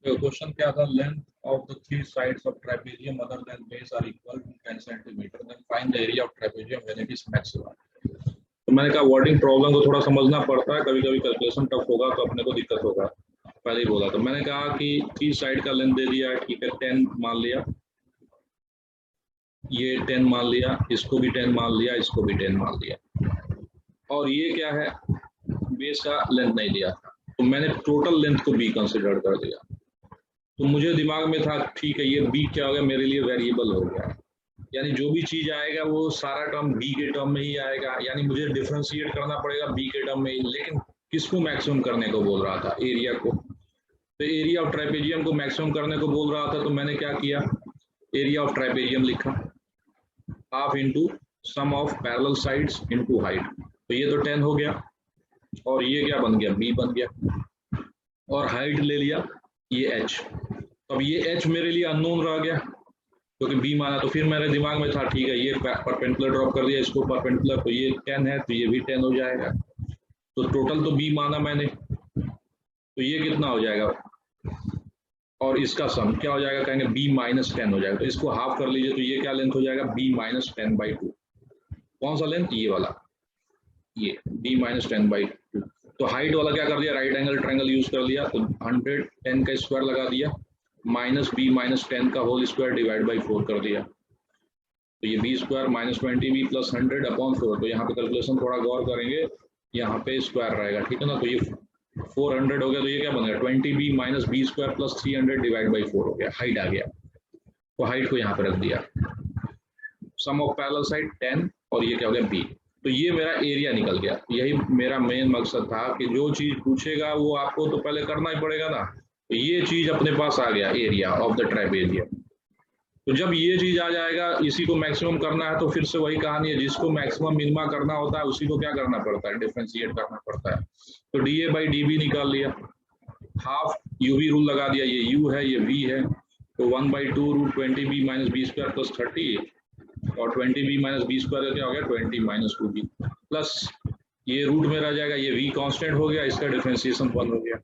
तो क्वेश्चन क्या था, length of the three sides of trapezium other than base are equal to 10 centimetre, then find the area of trapezium when it is maximum. तो मैंने कहा wording problem को थोड़ा समझना पड़ता है, कभी कभी कैलकुलेशन टफ होगा तो अपने को दिक्कत होगा, पहले ही बोला। तो मैंने कहा कि थ्री साइड का लेंथ दे दिया, ठीक है, 10 मान लिया, ये 10 मान लिया, इसको भी 10 मान लिया, इसको भी 10 मान लिया, और ये क्या है, बेस का लेंथ नहीं दिया था, तो मैंने टोटल लेंथ को बी कंसिडर कर दिया। तो मुझे दिमाग में था ठीक है, ये बी क्या हो गया, मेरे लिए वेरिएबल हो गया, यानी जो भी चीज आएगा वो सारा टर्म बी के टर्म में ही आएगा, यानी मुझे डिफरेंशिएट करना पड़ेगा बी के टर्म में ही। लेकिन किसको मैक्सिमम करने को बोल रहा था, एरिया को। तो एरिया ऑफ ट्राइपेजियम को मैक्सिमम करने को बोल रहा था, तो मैंने क्या किया, एरिया ऑफ ट्राइपेजियम लिखा, half into sum of parallel sides into height. तो ये तो 10 हो गया, और ये क्या बन गया, बी बन गया, और हाइट ले लिया ये h। अब ये h मेरे लिए अननोन रह गया क्योंकि b माना, तो फिर मेरे दिमाग में था ठीक है, ये परपेंडिकुलर ड्रॉप कर दिया, इसको परपेंडिकुलर, तो ये 10 है तो ये भी 10 हो जाएगा। तो टोटल तो b माना मैंने, तो ये कितना हो जाएगा, और इसका सम क्या हो जाएगा, कहेंगे b माइनस 10 हो जाएगा। तो इसको हाफ कर लीजिए, तो ये क्या लेंथ हो जाएगा, b माइनस 10/2। कौन सा लेंथ, ये वाला, ये b माइनस 10/2। तो हाइट वाला क्या कर दिया, राइट एंगल ट्रायंगल यूज कर लिया, तो 110 का स्क्वायर लगा दिया, माइनस b माइनस 10 का होल स्क्वायर डिवाइड बाई 4 कर दिया। तो ये b square minus 20b plus 100 upon 4। तो यहाँ पे कैलकुलेशन थोड़ा गौर करेंगे, यहाँ पे स्क्वायर रहेगा, ठीक है ना। तो ये 400 हो गया, तो ये क्या बन गया, 20b minus b square plus 300 divide by 4 हो गया, हाइट आ गया। तो हाइट को यहाँ पे रख दिया, सम ऑफ पैरेलल साइड 10, और ये क्या हो गया b। तो ये मेरा एरिया निकल गया। यही मेरा मेन मकसद था कि जो चीज पूछेगा वो आपको तो पहले करना ही पड़ेगा ना। तो ये चीज अपने पास आ गया, एरिया ऑफ द ट्राइपेजियम। तो जब ये चीज आ जाएगा, इसी को मैक्सिमम करना है, तो फिर से वही कहानी है, जिसको मैक्सिमम मिनिमा करना होता है उसी को क्या करना पड़ता है, डिफरेंशिएट करना पड़ता है। तो dA बाई dB निकाल लिया, हाफ यूवी रूल लगा दिया, ये u है ये v है, तो 1/2 root 20b minus B square plus 30, और 20b माइनस बी स्क्वायर क्या हो गया, 20 माइनस 2b प्लस ये रूट में रह जाएगा, ये v कांस्टेंट हो गया, इसका डिफरेंशिएशन 1 हो गया।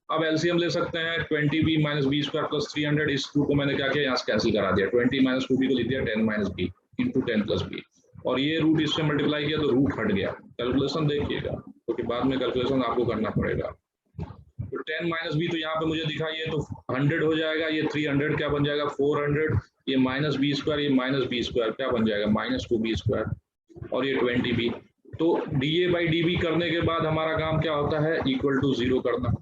अब एलसीएम ले सकते हैं, 20b minus B square plus 300, इस 2 को मैंने क्या किया, यहाँ से कैंसिल करा दिया, 20 माइनस 2b को लिख दिया 10 minus b into 10 plus b, और ये रूट इससे मल्टीप्लाई किया तो रूट हट गया। कैलकुलेशन देखिएगा क्योंकि तो बाद में कैलकुलेशन आपको करना पड़ेगा। तो 10 माइनस b, तो यहाँ पे मुझे दिखा, ये तो 100 हो जाएगा, ये 300 क्या बन जाएगा 400, ये माइनस बी स्क्वायर, ये माइनस बी स्क्वायर क्या बन जाएगा, माइनस 2b स्क्वायर, और ये 20b। तो dA बाई dB करने के बाद हमारा काम क्या होता है, इक्वल टू 0 करना।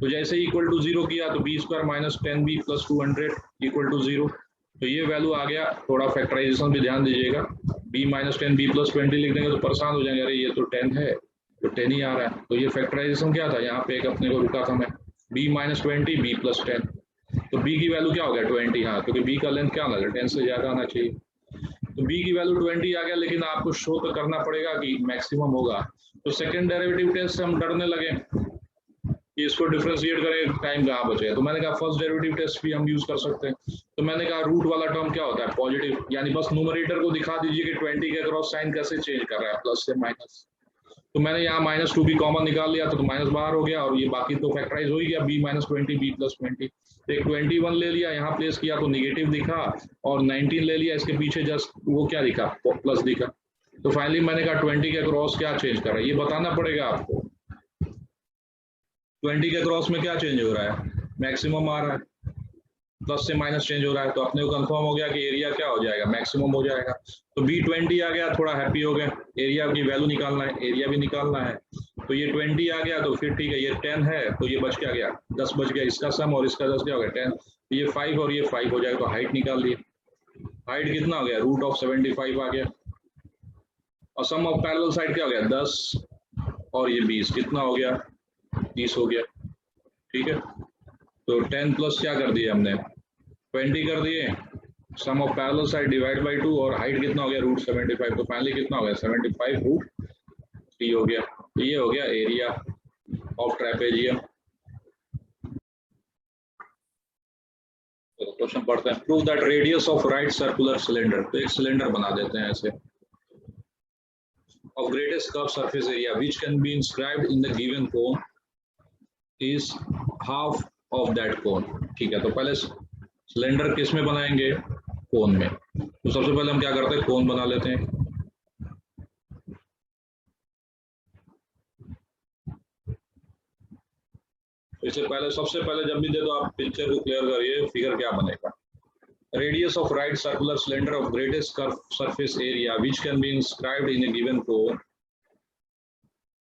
तो जैसे इक्वल टू 0 किया तो b square minus 10b plus 200 equal to 0। तो ये वैल्यू आ गया। थोड़ा फैक्टराइजेशन भी ध्यान दीजिएगा, b माइनस 10b प्लस 20 लिख देंगे तो परेशान हो जाएंगे, अरे ये तो 10 है, तो 10 ही आ रहा है। तो ये फैक्टराइजेशन क्या था, यहाँ पे एक अपने को रुका था मैं, b माइनस 20 b प्लस 10। तो b की वैल्यू क्या हो गया 20, हाँ, क्योंकि b का लेंथ क्या आना चाहिए, 10 से ज्यादा आना चाहिए। तो b की वैल्यू 20 आ गया, लेकिन आपको शो तो करना पड़ेगा कि मैक्सिमम होगा। तो सेकंड डेरिवेटिव टेस्ट से हम डरने लगे कि इसको डिफरेंशिएट करें, टाइम कहाँ बचेगा। तो मैंने कहा फर्स्ट डेरिवेटिव टेस्ट भी हम यूज कर सकते हैं। तो मैंने कहा रूट वाला टर्म क्या होता है, पॉजिटिव, यानी बस न्यूमरेटर को दिखा दीजिए कि 20 के क्रॉस साइन कैसे चेंज कर रहा है, प्लस से माइनस। तो मैंने यहाँ माइनस 2b कॉमन निकाल लिया, तो माइनस बाहर हो गया, और ये बाकी तो फैक्टराइज हो ही गया, b माइनस 20 b प्लस 20। एक 21 ले लिया, यहाँ प्लेस किया तो निगेटिव दिखा, और 19 ले लिया, इसके पीछे जस्ट वो क्या दिखा, प्लस दिखा। तो फाइनली मैंने कहा 20 के क्रॉस क्या चेंज कर रहा है, ये बताना पड़ेगा आपको। 20 के क्रॉस में क्या चेंज हो रहा है, मैक्सिमम आ रहा है, प्लस से माइनस चेंज हो रहा है। तो अपने को कंफर्म हो गया कि एरिया क्या हो जाएगा, मैक्सिमम हो जाएगा। तो b20 आ गया, थोड़ा हैप्पी हो गए, एरिया की वैल्यू निकालना है, एरिया भी निकालना है। तो ये 20 आ गया, तो फिर ठीक है, ये 10 है, तो ये बच क्या गया, 10 बच गया, इसका सम और इसका 10 क्या हो गया 10। तो ये 5 और ये 5 हो जाएगा, तो हाइट निकाल ली। हाइट कितना हो गया, रूट ऑफ 75 आ गया, और सम ऑफ पैरेलल साइड क्या हो गया 10, और ये 20 कितना हो गया 30 हो गया, ठीक है। तो 10 प्लस क्या कर दिए हमने 20 कर दिए, sum of parallel side divide by 2, और हाइट कितना हो गया रूट 75। तो फाइनली कितना हो गया 75 रूट 3 हो गया। तो ये हो गया एरिया ऑफ ट्रापेजियम। तो क्वेश्चन पढ़ते हैं, prove that radius of right circular cylinder. तो एक सिलेंडर बना देते हैं ऐसे, of greatest curved surface area which can be inscribed in the given cone is half of that cone. ठीक है, तो पहले सिलेंडर किस में बनाएंगे? कोन में। तो सबसे पहले हम क्या करते हैं, कोन बना लेते हैं। इससे पहले सबसे पहले जब भी दे दो आप पिक्चर को क्लियर करिए, फिगर क्या बनेगा। Radius of right circular cylinder of greatest curve surface area which can be inscribed in a given cone.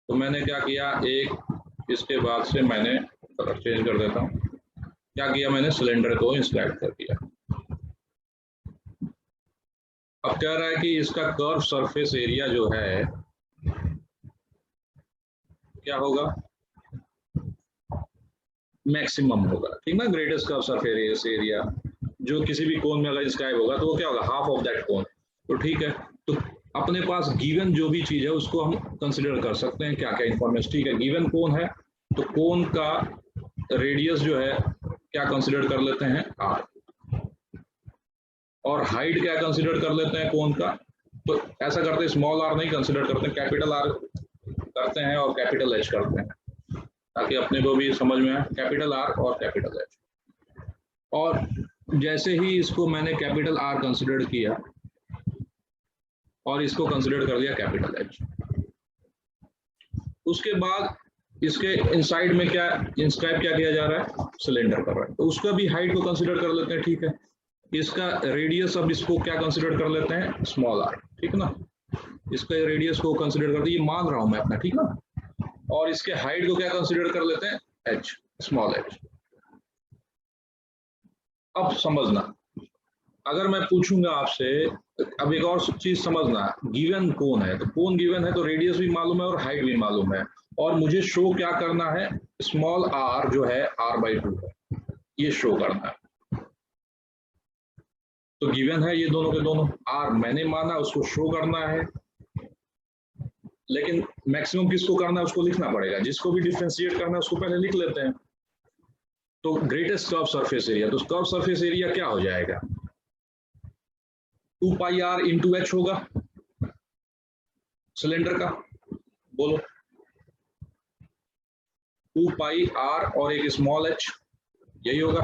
तो मैंने क्या किया, एक इसके बाद से मैंने चेंज कर देता हूँ, क्या किया मैंने, सिलेंडर को इंस्क्राइब कर दिया। अब कह रहा है कि इसका कर्व सरफेस एरिया जो है क्या होगा, मैक्सिमम होगा। ठीक ना, ग्रेटेस्ट कर्व सरफेस एरिया जो किसी भी कोन में अगर इंस्क्राइब होगा तो वो क्या होगा, हाफ ऑफ दैट कोन। तो ठीक है, तो अपने पास गिवन जो भी चीज है उसको हम कंसिडर कर सकते हैं, क्या क्या इंफॉर्मेशन। ठीक है, गिवन कोन है तो कोन का रेडियस जो है क्या कंसिडर कर लेते हैं, आर, और हाइट क्या कंसिडर कर लेते हैं कोन का। तो ऐसा करते हैं, स्मॉल आर नहीं कंसिडर करते, कैपिटल आर करते हैं और कैपिटल एच करते हैं, ताकि अपने को भी समझ में आए, कैपिटल आर और कैपिटल एच। और जैसे ही इसको मैंने कैपिटल आर कंसिडर किया और इसको कंसिडर कर दिया कैपिटल एच, उसके बाद इसके इनसाइड में क्या इंस्क्राइब क्या किया जा रहा है, सिलेंडर कर रहा है, तो उसका भी हाइट को कंसिडर कर लेते हैं। ठीक है, इसका रेडियस अब इसको क्या कंसिडर कर लेते हैं, स्मॉल आर। ठीक ना, इसका रेडियस को कंसिडर कर दिया, ये मान रहा हूं मैं अपना, ठीक ना। और इसके हाइट को क्या कंसिडर कर लेते हैं, एच, स्मॉल एच। अब समझना, अगर मैं पूछूंगा आपसे, अब एक और चीज समझना, गिवन कौन है, तो कौन गिवन है तो रेडियस भी मालूम है और हाइट भी मालूम है, और मुझे शो क्या करना है, स्मॉल आर जो है r/2 है, ये शो करना है। तो गिवन है ये दोनों के दोनों, आर मैंने माना, उसको शो करना है, लेकिन मैक्सिमम किसको करना है उसको लिखना पड़ेगा, जिसको भी डिफरेंशिएट करना है उसको पहले लिख लेते हैं। तो ग्रेटेस्ट कर्व सरफेस एरिया, तो कर्व सरफेस एरिया क्या हो जाएगा, 2πr इंटू एच होगा सिलेंडर का, बोलो 2πr और एक स्मॉल एच, यही होगा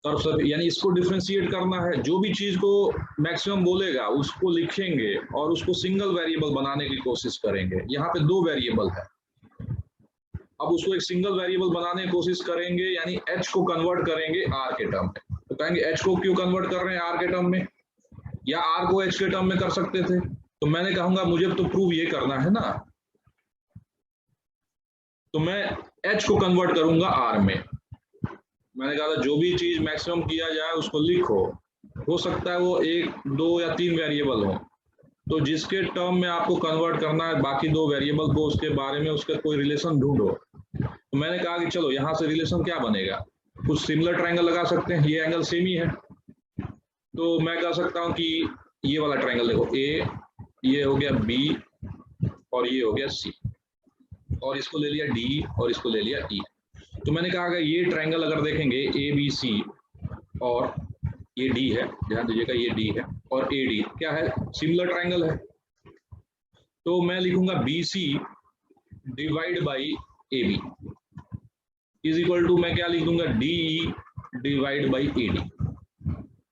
कर्व सरफेस। यानी इसको डिफरेंशिएट करना है, जो भी चीज को मैक्सिमम बोलेगा उसको लिखेंगे और उसको सिंगल वेरिएबल बनाने की कोशिश करेंगे। यहाँ पे दो वेरिएबल है, अब उसको एक सिंगल वेरिएबल बनाने की कोशिश करेंगे, यानी h को कन्वर्ट करेंगे r के टर्म में। तो कहेंगे h को क्यों कन्वर्ट कर रहे हैं r के टर्म में, या r को h के टर्म में कर सकते थे। तो मैंने कहूंगा मुझे तो प्रूव ये करना है ना, तो मैं h को कन्वर्ट करूंगा r में। मैंने कहा था जो भी चीज मैक्सिमम किया जाए उसको लिखो, हो सकता है वो 1, 2 या 3 वेरिएबल हो, तो जिसके टर्म में आपको कन्वर्ट करना है बाकी दो वेरिएबल को, उसके बारे में उसका कोई रिलेशन ढूंढो। तो मैंने कहा कि चलो यहाँ से रिलेशन क्या बनेगा, कुछ सिमिलर ट्रायंगल लगा सकते हैं, ये एंगल सेम ही है, तो मैं कह सकता हूँ कि ये वाला ट्रायंगल देखो, ए, ये हो गया बी और ये हो गया सी, और इसको ले लिया डी और इसको ले लिया ई। तो मैंने कहा अगर ये ट्रायंगल अगर देखेंगे ए बी सी, और ये डी है, ध्यान दीजिएगा ये डी है, और ए डी क्या है, सिमिलर ट्रायंगल है, तो मैं लिखूंगा B C divide by A B is equal to, मैं क्या लिख दूंगा, D E divide by A D.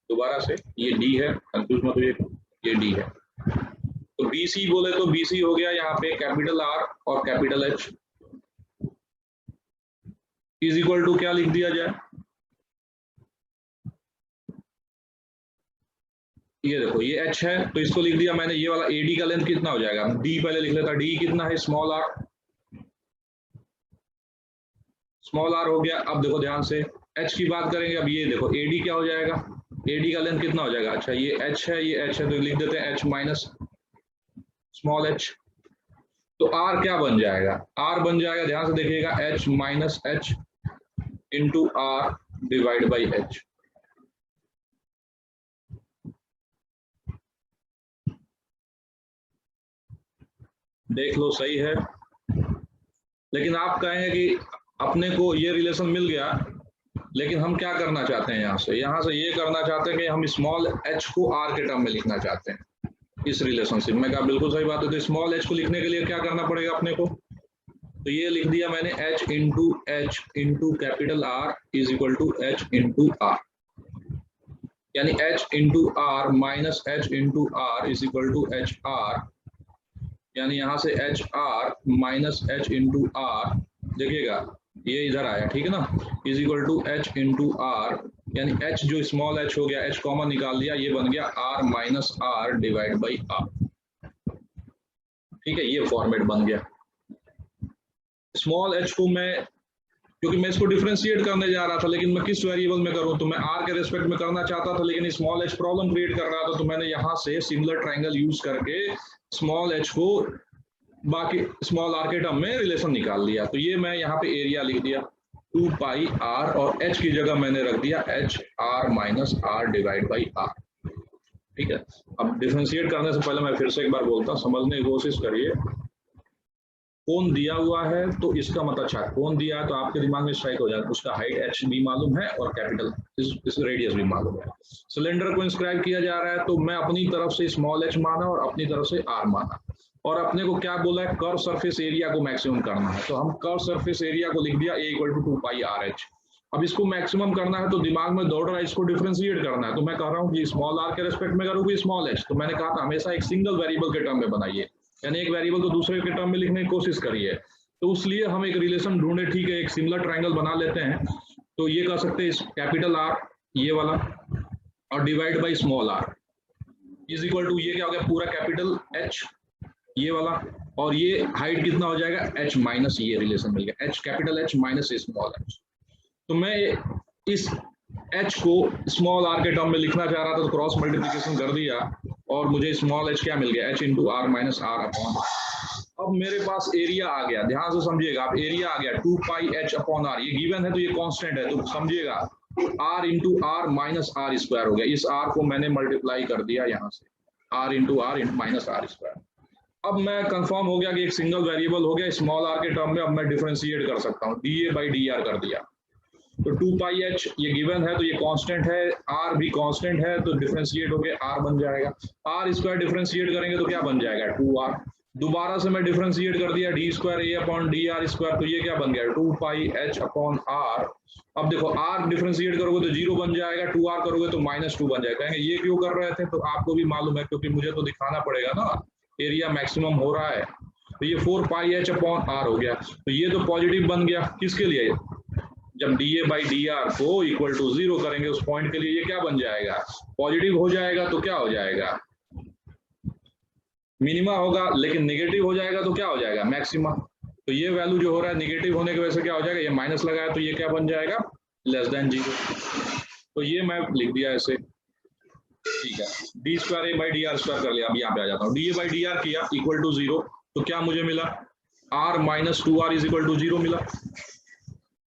दोबारा से ये डी है, कंफ्यूज मत होइए, ये डी है, तो बी सी बोले तो बी सी हो गया यहाँ पे कैपिटल आर और capital H, is equal to क्या लिख दिया जाए, ये देखो ये h है तो इसको लिख दिया मैंने, ये वाला AD का लेंथ कितना हो जाएगा, d पहले लिख लेता, d कितना है, स्मॉल r हो गया। अब देखो ध्यान से h की बात करेंगे, अब ये देखो AD क्या हो जाएगा, AD का लेंथ कितना हो जाएगा, अच्छा ये h है, ये h है, तो लिख देते हैं h माइनस स्मॉल h, तो r क्या बन जाएगा, r बन जाएगा, ध्यान से देखिएगा, h minus h into r divide by h। देख लो सही है, लेकिन आप कहेंगे कि अपने को ये रिलेशन मिल गया, लेकिन हम क्या करना चाहते हैं, यहाँ से ये करना चाहते हैं कि हम स्मॉल h को r के टर्म में लिखना चाहते हैं इस रिलेशनशिप में। कहा बिल्कुल सही बात है, तो स्मॉल h को लिखने के लिए क्या करना पड़ेगा अपने को, तो ये लिख दिया मैंने h into capital R is equal to h into R, यानी h into R minus h into R is equal to H R, यानी यहाँ से H R minus H into R, देखिएगा ये इधर आया, ठीक है ना, is equal to H into R, यानी h जो स्मॉल h हो गया, h कॉमन निकाल दिया, ये बन गया r minus R divide by r, ठीक है, ये फॉर्मेट बन गया। स्मॉल h को मैं, क्योंकि मैं इसको डिफरेंशिएट करने जा रहा था, लेकिन मैं किस वेरिएबल में करूं, तो मैं r के रेस्पेक्ट में करना चाहता था, लेकिन स्मॉल h प्रॉब्लम क्रिएट कर रहा था, तो मैंने यहाँ से सिमिलर ट्रायंगल यूज करके स्मॉल h को बाकी स्मॉल r के टर्म में रिलेशन निकाल लिया। तो ये मैं यहाँ पे एरिया लिख दिया 2 पाई r, और h की जगह मैंने रख दिया h r minus r divide by r, ठीक है। अब डिफरेंशिएट करने से पहले मैं फिर से एक बार बोलता हूँ, समझने की कोशिश करिए। कोण दिया हुआ है तो इसका मतलब, अच्छा कोण दिया है तो आपके दिमाग में स्ट्राइक हो जाएगा, उसका हाइट h भी मालूम है और कैपिटल इस रेडियस भी मालूम है। सिलेंडर को इंस्क्राइब किया जा रहा है, तो मैं अपनी तरफ से स्मॉल h माना और अपनी तरफ से r माना, और अपने को क्या बोला है, कर्व सरफेस एरिया को मैक्सिमम करना है, तो हम कर्व सरफेस एरिया को लिख दिया a equal to 2 pi r h। अब इसको मैक्सिमम करना है तो दिमाग में दौड़ रहा है, इसको डिफरेंशिएट करना है, तो मैं कह रहा हूँ कि स्मॉल r के रेस्पेक्ट में करूँगी स्मॉल h, तो मैंने कहा था हमेशा एक सिंगल वेरिएबल के टर्म में बनाइए, यानी एक वेरिएबल को दूसरे के टर्म में लिखने की कोशिश करिए। तो उसलिए हम एक रिलेशन ढूंढे, ठीक है, एक सिमिलर ट्रायंगल बना लेते हैं, तो ये कह सकते हैं कैपिटल R ये वाला और divide by small r is equal to, ये क्या हो गया, पूरा कैपिटल H ये वाला, और ये हाइट कितना हो जाएगा h माइनस, ये रिलेशन मिल गया h capital H minus small h। तो मैं इस h को स्मॉल r के टर्म में लिखना चाह रहा था, तो क्रॉस मल्टीप्लिकेशन कर दिया और मुझे स्मॉल h क्या मिल गया, h into R minus R upon. अब मेरे पास एरिया आ गया, ध्यान से समझिएगा आप, एरिया आ गया 2 पाई h अपॉन r, ये गिवन है तो ये कांस्टेंट है, तो समझिएगा r into R minus R square हो गया, इस r को मैंने मल्टीप्लाई कर दिया यहाँ से, r into R minus R square. अब मैं कंफर्म हो गया कि एक सिंगल वेरिएबल हो गया स्मॉल r के टर्म में, अब मैं डिफरेंशिएट कर सकता हूँ, dA बाई dr कर दिया, तो 2 पाई h ये गिवन है तो ये कांस्टेंट है, r भी कांस्टेंट है, तो डिफरेंशिएट हो गया r बन जाएगा, r स्क्वायर डिफरेंशिएट करेंगे तो क्या बन जाएगा 2r, दोबारा से मैं डिफरेंशिएट कर दिया d square a upon dr square, तो ये क्या बन गया 2 पाई h अपॉन r। अब देखो r डिफरेंशिएट करोगे तो 0 बन जाएगा, 2r करोगे तो -2 बन जाएगा, कहेंगे ये क्यों कर रहे थे, तो आपको भी मालूम है, क्योंकि मुझे तो दिखाना पड़ेगा ना एरिया मैक्सिमम हो रहा है, तो ये 4 पाई h अपॉन r हो गया, तो ये तो पॉजिटिव बन गया, किसके लिए, जब dA बाई dr को इक्वल टू 0 करेंगे उस पॉइंट के लिए, ये क्या बन जाएगा, पॉजिटिव हो जाएगा, तो क्या हो जाएगा, मिनिमा होगा, लेकिन नेगेटिव हो जाएगा तो क्या हो जाएगा, मैक्सिमा। तो ये वैल्यू जो हो रहा है नेगेटिव होने की वजह से क्या हो जाएगा, ये माइनस लगाया तो ये क्या बन जाएगा, लेस देन 0। तो ये मैं लिख दिया ऐसे, ठीक है, D square A by D R square कर लिया। अब यहाँ पे आ जाता हूँ, D A by D R किया इक्वल टू 0, तो क्या मुझे मिला, r minus 2r is equal to 0 मिला,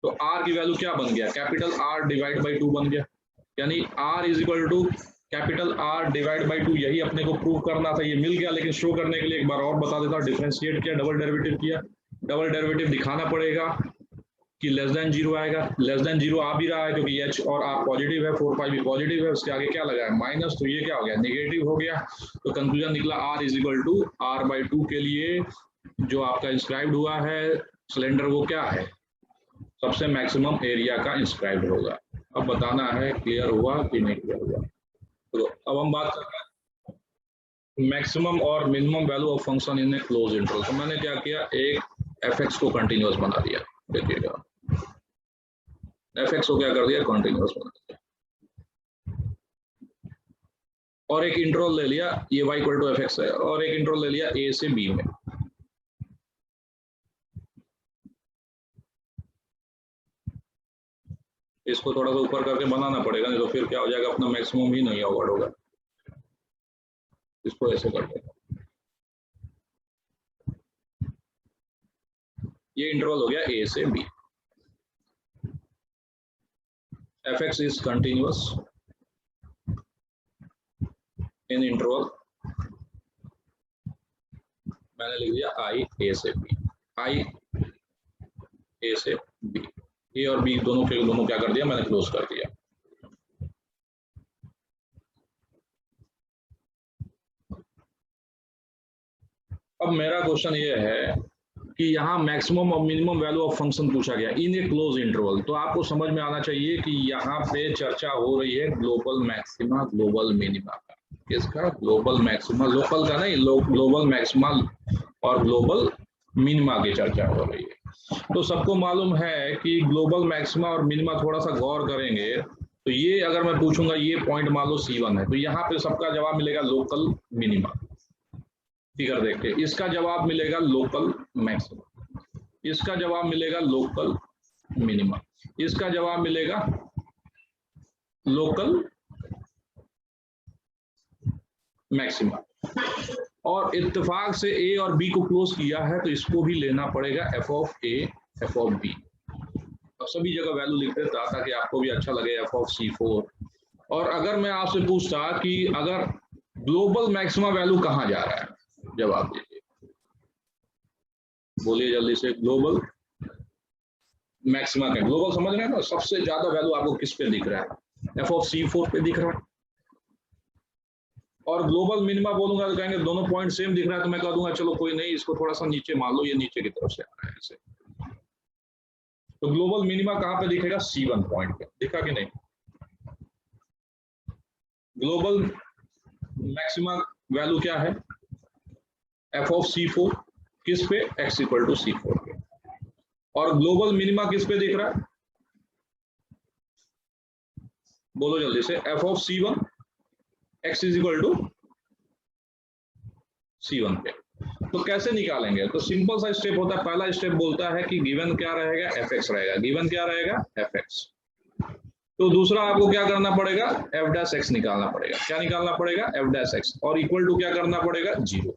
तो r की वैल्यू क्या बन गया, कैपिटल R डिवाइड बाई 2 बन गया, यानी r is equal to capital R divide by 2, यही अपने को प्रूव करना था, ये मिल गया, लेकिन शो करने के लिए एक बार और बता देता हूँ, डिफरेंशिएट किया, डबल डेरिवेटिव किया, डबल डेरिवेटिव दिखाना पड़ेगा कि लेस देन 0 आएगा, लेस देन 0 आ भी रहा है क्योंकि h और r पॉजिटिव है, 4 पाई भी पॉजिटिव है, उसके आगे क्या लगा है माइनस, तो ये क्या हो गया, नेगेटिव हो गया, तो कंक्लूजन निकला r is equal to r by 2 के लिए जो आपका इंस्क्राइब्ड हुआ है सिलेंडर, वो क्या है, सबसे मैक्सिमम एरिया का इंस्क्राइब्ड होगा। अब बताना है क्लियर हुआ कि नहीं क्लियर हुआ। तो अब हम बात कर रहे हैं मैक्सिमम और minimum value of function in A close interval. तो मैंने क्या किया, एक एफ को कंटिन्यूअस बना दिया, देखिएगा एफ को क्या कर दिया, कंटिन्यूअस बना दिया, और एक इंटरवल ले लिया, ये y इक्वल टू एफ है, और एक इंटरवल ले लिया a से b में, इसको थोड़ा सा ऊपर करके बनाना पड़ेगा, नहीं तो फिर क्या हो जाएगा, अपना मैक्सिमम ही नहीं अवॉइड होगा, इसको ऐसे कर देगा, ये इंटरवल हो गया a से b, f(x) is continuous in interval, मैंने लिख दिया i a से b, i a से b, a और b दोनों के दोनों क्या कर दिया, मैंने क्लोज कर दिया। अब मेरा क्वेश्चन ये है कि यहाँ मैक्सिमम और मिनिमम वैल्यू ऑफ फंक्शन पूछा गया इन ए क्लोज इंटरवल, तो आपको समझ में आना चाहिए कि यहाँ पे चर्चा हो रही है ग्लोबल मैक्सिमा ग्लोबल मिनिमा का। किसका? ग्लोबल मैक्सिमा, लोकल का नहीं, ग्लोबल मैक्सिमा और ग्लोबल मिनिमा की चर्चा हो रही है। तो सबको मालूम है कि ग्लोबल मैक्सिमा और मिनिमा, थोड़ा सा गौर करेंगे तो ये अगर मैं पूछूंगा ये पॉइंट मान लो C1 है, तो यहाँ पे सबका जवाब मिलेगा लोकल मिनिमा। फिगर देख के इसका जवाब मिलेगा लोकल मैक्सिमा, इसका जवाब मिलेगा लोकल मिनिमा, इसका जवाब मिलेगा लोकल मैक्सिमा। और इत्तेफाक से ए और बी को क्लोज किया है तो इसको भी लेना पड़ेगा F of A F of B. अब सभी जगह वैल्यू लिख देता ताकि आपको भी अच्छा लगे, एफ ऑफ C4। और अगर मैं आपसे पूछता कि अगर ग्लोबल मैक्सिमा वैल्यू कहाँ जा रहा है, जवाब दीजिए, बोलिए जल्दी से। ग्लोबल मैक्सिमा का, ग्लोबल समझ रहे हैं ना, सबसे ज्यादा वैल्यू आपको किस पे दिख रहा है? एफ ऑफ C4 पे दिख रहा है। और ग्लोबल मिनिमा बोलूंगा तो कहेंगे दोनों पॉइंट सेम दिख रहा है, तो मैं कह दूंगा चलो कोई नहीं, इसको थोड़ा सा नीचे मान लो, ये नीचे की तरफ से आ रहा है ऐसे। तो ग्लोबल मिनिमा कहाँ पे दिखेगा? C1 पॉइंट पे। दिखा कि नहीं? ग्लोबल मैक्सिमा वैल्यू क्या है? एफ ऑफ C4 किस पे? x इक्वल टू C4 पे। और ग्लोबल मिनिमा किस पे दिख रहा है? बोलो जल्दी से। F of C1 x is equal to C1 पे। तो कैसे निकालेंगे? तो सिंपल सा स्टेप होता है। पहला स्टेप बोलता है कि गिवन क्या रहेगा? fx रहेगा। गिवन क्या रहेगा? fx। तो दूसरा आपको क्या करना पड़ेगा? f डैश x निकालना पड़ेगा। क्या निकालना पड़ेगा? f dash x। और इक्वल टू क्या करना पड़ेगा? 0।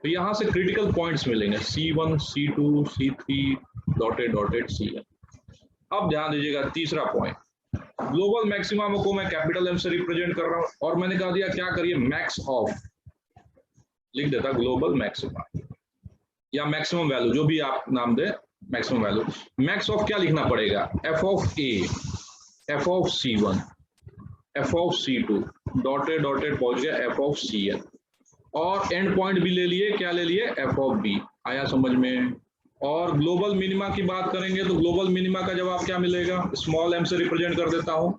तो यहां से क्रिटिकल पॉइंट्स मिलेंगे C1 C2 C3 dotted dotted Cn। अब ध्यान दीजिएगा तीसरा पॉइंट, ग्लोबल मैक्सिमम को मैं कैपिटल M से रिप्रेजेंट कर रहा हूं और मैंने कहा दिया क्या करिए, मैक्स ऑफ, लिख देता ग्लोबल मैक्सिमा या मैक्सिमम वैल्यू, जो भी आप नाम दे, मैक्सिमम वैल्यू। मैक्स ऑफ क्या लिखना पड़ेगा? F of A F of C1 F of C2 dotted dotted पहुंच गया एफ ऑफ Cn। और एंड पॉइंट भी ले लिए, क्या ले लिए? F of B. आया समझ में? और ग्लोबल मिनिमा की बात करेंगे तो ग्लोबल मिनिमा का जवाब क्या मिलेगा? स्मॉल m से रिप्रेजेंट कर देता हूं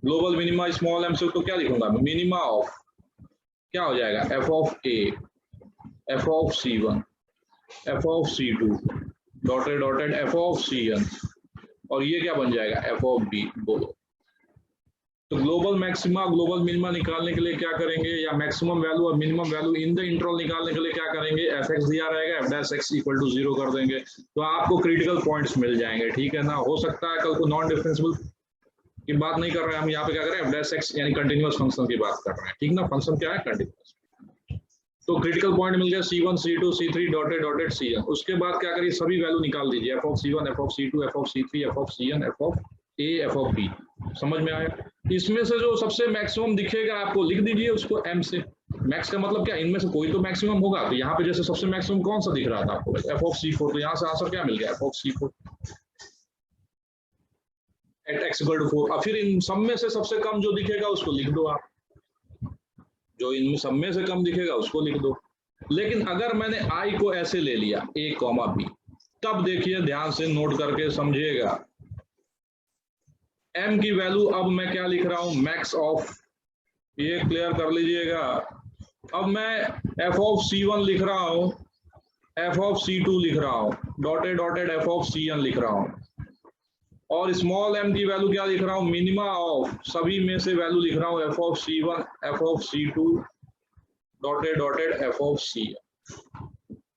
ग्लोबल मिनिमा स्मॉल m से। तो क्या लिखूंगा? मिनिमा ऑफ क्या हो जाएगा? F of A F of C1 F of C2 dotted dotted F of Cn। और ये क्या बन जाएगा? F of B. बोलो। तो ग्लोबल मैक्सिमा ग्लोबल मिनिमा निकालने के लिए क्या करेंगे, या मैक्सिमम वैल्यू और minimum value in the interval निकालने के लिए क्या करेंगे? एफ एक्स दिया रहेगा, F dash X equal to 0 कर देंगे, तो आपको क्रिटिकल पॉइंट्स मिल जाएंगे। ठीक है ना? हो सकता है कल को नॉन डिफरेंशिएबल की बात नहीं कर रहे हैं हम, यहाँ पे क्या करें? एफ डैश एक्स यानी कंटिन्यूअस फंक्शन की बात कर रहे हैं। ठीक ना? फंक्शन क्या है? कंटिन्यूअस। तो क्रिटिकल पॉइंट मिल गया C1 C2 C3 dotted dotted Cn। उसके बाद क्या करिए? सभी वैल्यू निकाल दीजिए, F of C1 F of C2 F of C3 F of Cn F of A F of B। समझ में आया? इसमें से जो सबसे मैक्सिमम दिखेगा आपको लिख दीजिए उसको m से। मैक्स का मतलब क्या? इनमें से कोई तो मैक्सिमम होगा। तो यहाँ पे जैसे सबसे मैक्सिमम कौन सा दिख रहा था आपको? F of C4। तो यहाँ से आंसर क्या मिल गया? F of C4 at x equal to 4। अब फिर इन सब में से सबसे कम जो दिखेगा उसको लिख दो आप, जो इन सब में से कम दिखेगा उसको लिख दो। लेकिन अगर मैंने i को ऐसे ले लिया a, b, तब देखिए ध्यान से नोट करके समझिएगा, m की वैल्यू अब मैं क्या लिख रहा हूं? Max of. ये क्लियर कर लीजिएगा। अब मैं f ऑफ C1 लिख रहा हूं, f ऑफ C2 लिख रहा हूं, dotted dotted f of Cn लिख रहा हूं, और स्मॉल m की वैल्यू क्या लिख रहा हूं? मिनिमा ऑफ सभी में से वैल्यू लिख रहा हूं, f of C1 f of C2 dotted dotted f of Cn।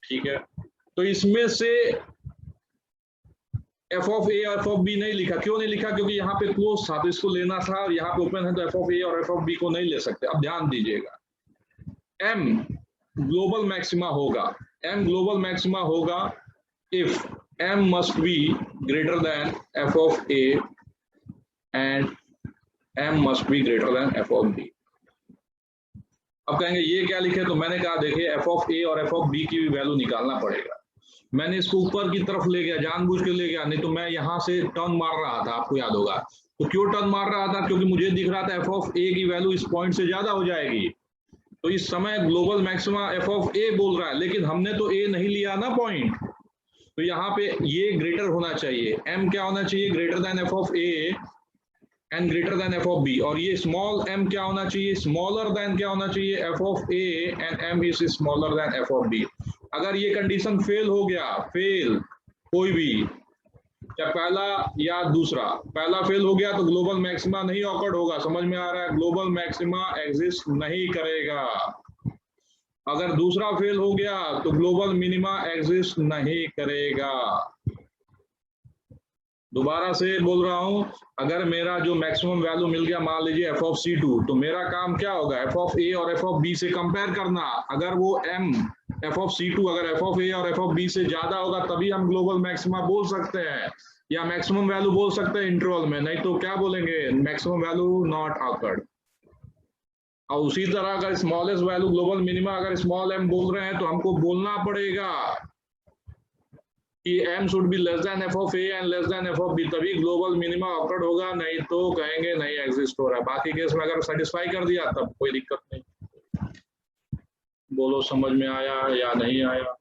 ठीक है? तो इसमें से एफ ऑफ ए और एफ ऑफ बी नहीं लिखा। क्यों नहीं लिखा? क्योंकि यहाँ पे क्लोज था तो इसको लेना था, और यहाँ पे ओपन है तो एफ ऑफ ए और एफ ऑफ बी को नहीं ले सकते। अब ध्यान दीजिएगा, m ग्लोबल मैक्सिमा होगा, m ग्लोबल मैक्सिमा होगा if m must be greater than F of A and m must be greater than F of B. अब कहेंगे ये क्या लिखे? तो मैंने कहा देखिए एफ ऑफ ए और एफ ऑफ बी की भी वैल्यू निकालना पड़ेगा। मैंने इसको ऊपर की तरफ ले गया, जानबूझ के ले गया, नहीं तो मैं यहाँ से टर्न मार रहा था, आपको याद होगा। तो क्यों टर्न मार रहा था? क्योंकि मुझे दिख रहा था एफ ऑफ ए की वैल्यू इस पॉइंट से ज्यादा हो जाएगी। तो इस समय ग्लोबल मैक्सिमा एफ ऑफ ए बोल रहा है, लेकिन हमने तो ए नहीं लिया ना पॉइंट, तो यहाँ पे ये ग्रेटर होना चाहिए, m क्या होना चाहिए, greater than F of A and greater than F of B, और ये स्मॉल m क्या होना चाहिए, स्मॉलर देन क्या होना चाहिए, F of A and m is smaller than F of B. अगर ये कंडीशन फेल हो गया, फेल कोई भी, चाहे पहला या दूसरा, पहला फेल हो गया तो ग्लोबल मैक्सिमा नहीं ऑकर्ड होगा, समझ में आ रहा है, ग्लोबल मैक्सिमा एग्जिस्ट नहीं करेगा। अगर दूसरा फेल हो गया तो ग्लोबल मिनिमा एग्जिस्ट नहीं करेगा। दोबारा से बोल रहा हूं, अगर मेरा जो मैक्सिमम वैल्यू मिल गया, मान लीजिए एफ ऑफ C2, तो मेरा काम क्या होगा, एफ ऑफ ए और एफ ऑफ बी से कंपेयर करना। अगर वो m एफ ऑफ C2 अगर एफ ऑफ ए और एफ ऑफ बी से ज्यादा होगा तभी हम ग्लोबल मैक्सिमा बोल सकते हैं या मैक्सिमम वैल्यू बोल सकते हैं इंटरवल में, नहीं तो क्या बोलेंगे, मैक्सिमम वैल्यू नॉट ऑकर्ड। और उसी तरह अगर स्मॉलेस्ट वैल्यू ग्लोबल मिनिमा अगर स्मॉल m बोल रहे हैं तो हमको बोलना पड़ेगा कि m should be less than F of A and less than F of B, तभी ग्लोबल मिनिमा ऑकर्ड होगा, नहीं तो कहेंगे नहीं एग्जिस्ट हो रहा है। बाकी केस में अगर सेटिस्फाई कर दिया तब कोई दिक्कत नहीं। बोलो समझ में आया या नहीं आया।